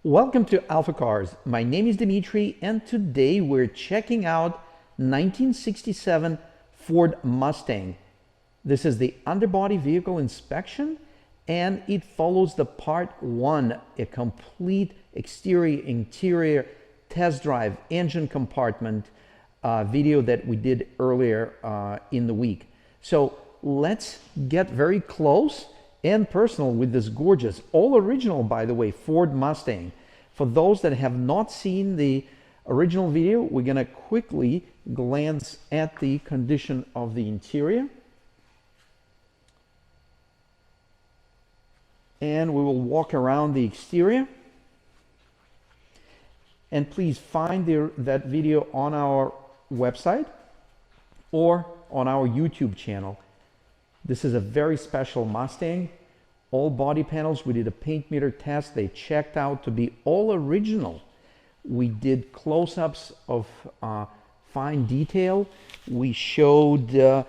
Welcome to AlphaCars. My name is Dimitri, and today we're checking out 1967 Ford Mustang. This is the underbody vehicle inspection, and it follows the part one, a complete exterior, interior test drive, engine compartment video that we did earlier in the week. So let's get very close and personal with this gorgeous, all original, by the way, Ford Mustang. For those that have not seen the original video, we're going to quickly glance at the condition of the interior. And we will walk around the exterior. And please find that video on our website or on our YouTube channel. This is a very special Mustang. All body panels, we did a paint meter test. They checked out to be all original. We did close-ups of fine detail. We showed,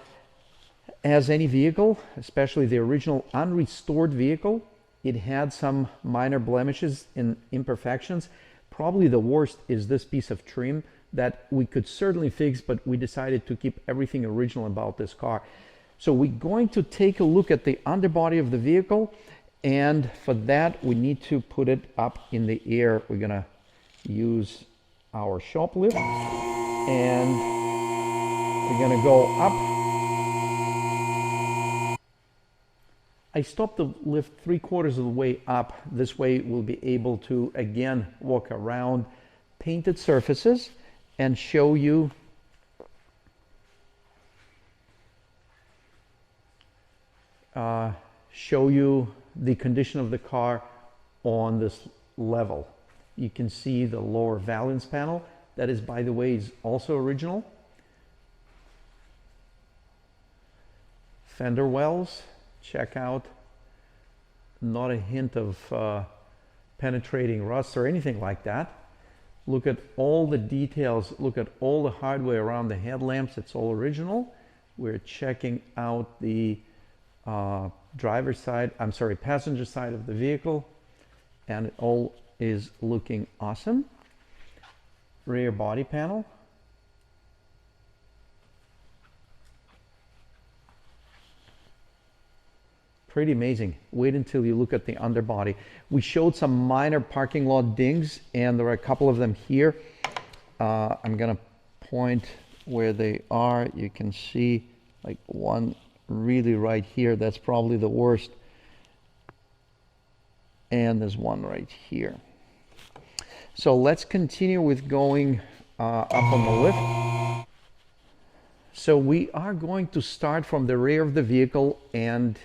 as any vehicle, especially the original unrestored vehicle, it had some minor blemishes and imperfections. Probably the worst is this piece of trim that we could certainly fix, but we decided to keep everything original about this car. So we're going to take a look at the underbody of the vehicle, and for that we need to put it up in the air. We're gonna use our shoplift and we're gonna go up. I stopped the lift 3/4 of the way up. This way we'll be able to again walk around painted surfaces and show you the condition of the car on this level. You can see the lower valance panel. That is, by the way, is also original. Fender wells, check out. Not a hint of penetrating rust or anything like that. Look at all the details. Look at all the hardware around the headlamps. It's all original. We're checking out the driver's side, passenger side of the vehicle, and it all is looking awesome. Rear body panel. Pretty amazing. Wait until you look at the underbody. We showed some minor parking lot dings, and there are a couple of them here. I'm gonna point where they are. You can see like one really right here. That's probably the worst. And there's one right here. So let's continue with going up on the lift. So we are going to start from the rear of the vehicle, and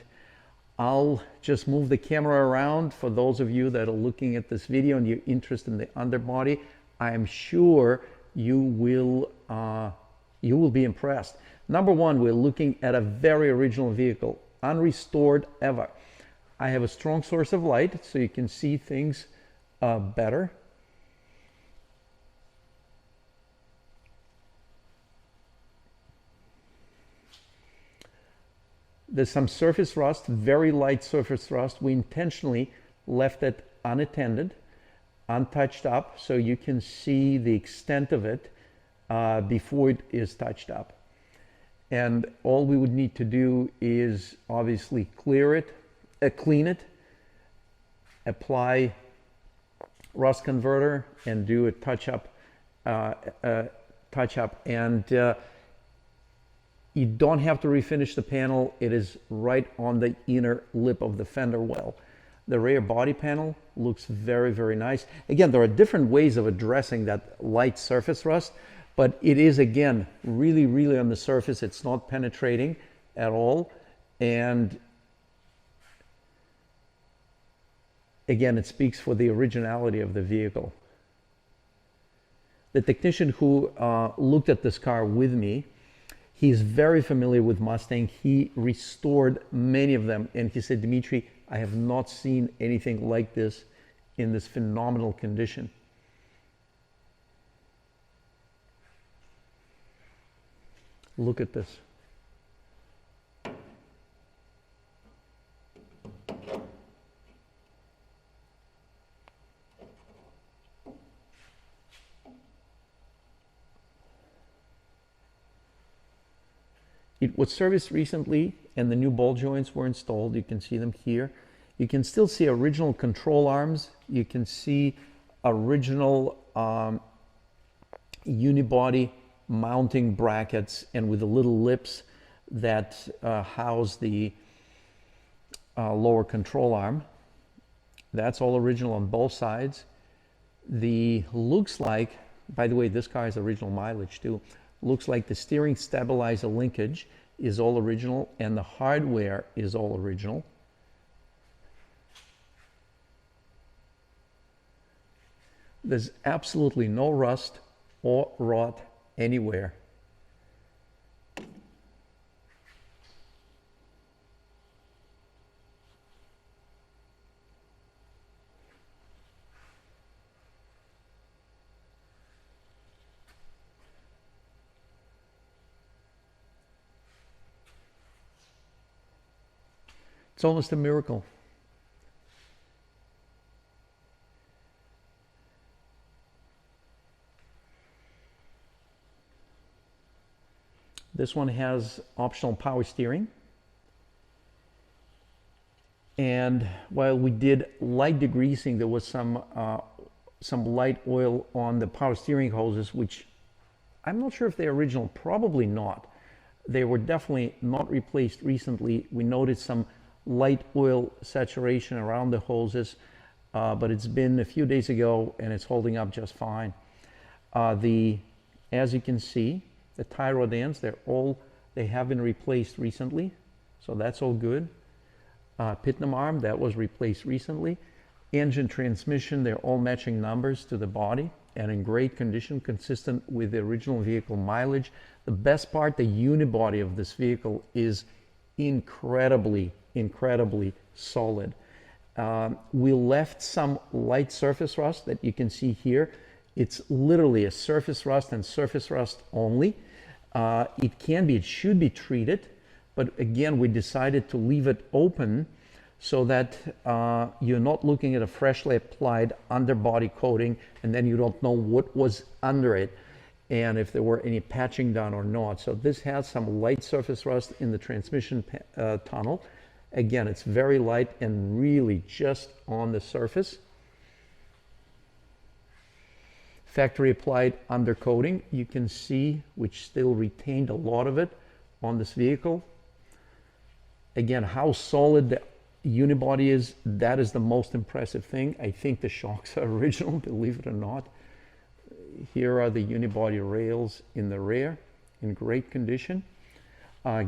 I'll just move the camera around for those of you that are looking at this video and you're interested in the underbody. I am sure you will be impressed. Number one, we're looking at a very original vehicle, unrestored ever. I have a strong source of light so you can see things better. There's some surface rust, very light surface rust. We intentionally left it unattended, untouched up, so you can see the extent of it before it is touched up. And all we would need to do is obviously clean it, apply rust converter, and do a touch-up. And you don't have to refinish the panel. It is right on the inner lip of the fender well. The rear body panel looks very, very nice. Again, there are different ways of addressing that light surface rust, but it is, again, really, really on the surface. It's not penetrating at all. And again, it speaks for the originality of the vehicle. The technician who looked at this car with me, he's very familiar with Mustang. He restored many of them. And he said, Dimitri, I have not seen anything like this in this phenomenal condition. Look at this. It was serviced recently and the new ball joints were installed. You can see them here. You can still see original control arms. You can see original unibody mounting brackets, and with the little lips that house the lower control arm. That's all original on both sides. Looks like, by the way, this car has original mileage too. Looks like the steering stabilizer linkage is all original and the hardware is all original. There's absolutely no rust or rot anywhere. It's almost a miracle. This one has optional power steering. And while we did light degreasing, there was some light oil on the power steering hoses, which I'm not sure if they're original, probably not. They were definitely not replaced recently. We noticed some light oil saturation around the hoses, but it's been a few days ago and it's holding up just fine. As you can see, the tie rod ends, they have been replaced recently, so that's all good. Pitnam arm, that was replaced recently. Engine, transmission, they're all matching numbers to the body and in great condition, consistent with the original vehicle mileage. The best part, the unibody of this vehicle is incredibly solid. We left some light surface rust that you can see here. It's literally a surface rust and surface rust only. It should be treated, but again, we decided to leave it open so that you're not looking at a freshly applied underbody coating and then you don't know what was under it and if there were any patching done or not. So this has some light surface rust in the transmission tunnel. Again, it's very light and really just on the surface. Factory applied undercoating, you can see, which still retained a lot of it on this vehicle. Again, how solid the unibody is, that is the most impressive thing. I think the shocks are original, believe it or not. Here are the unibody rails in the rear, in great condition.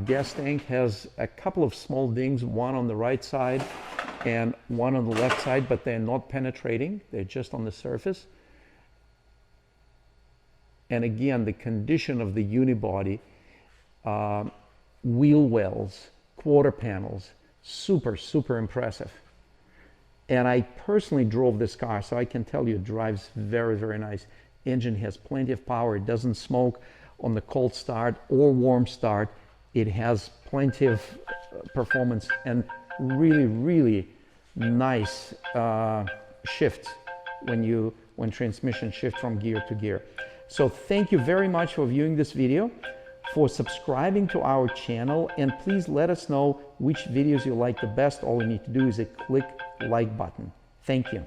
Gas tank has a couple of small dings, one on the right side and one on the left side, but they're not penetrating, they're just on the surface. And again, the condition of the unibody, wheel wells, quarter panels, super impressive. And I personally drove this car, so I can tell you it drives very nice. Engine has plenty of power. It doesn't smoke on the cold start or warm start. It has plenty of performance and really nice shifts when transmission shifts from gear to gear. So thank you very much for viewing this video, for subscribing to our channel, and please let us know which videos you like the best. All you need to do is click like button. Thank you.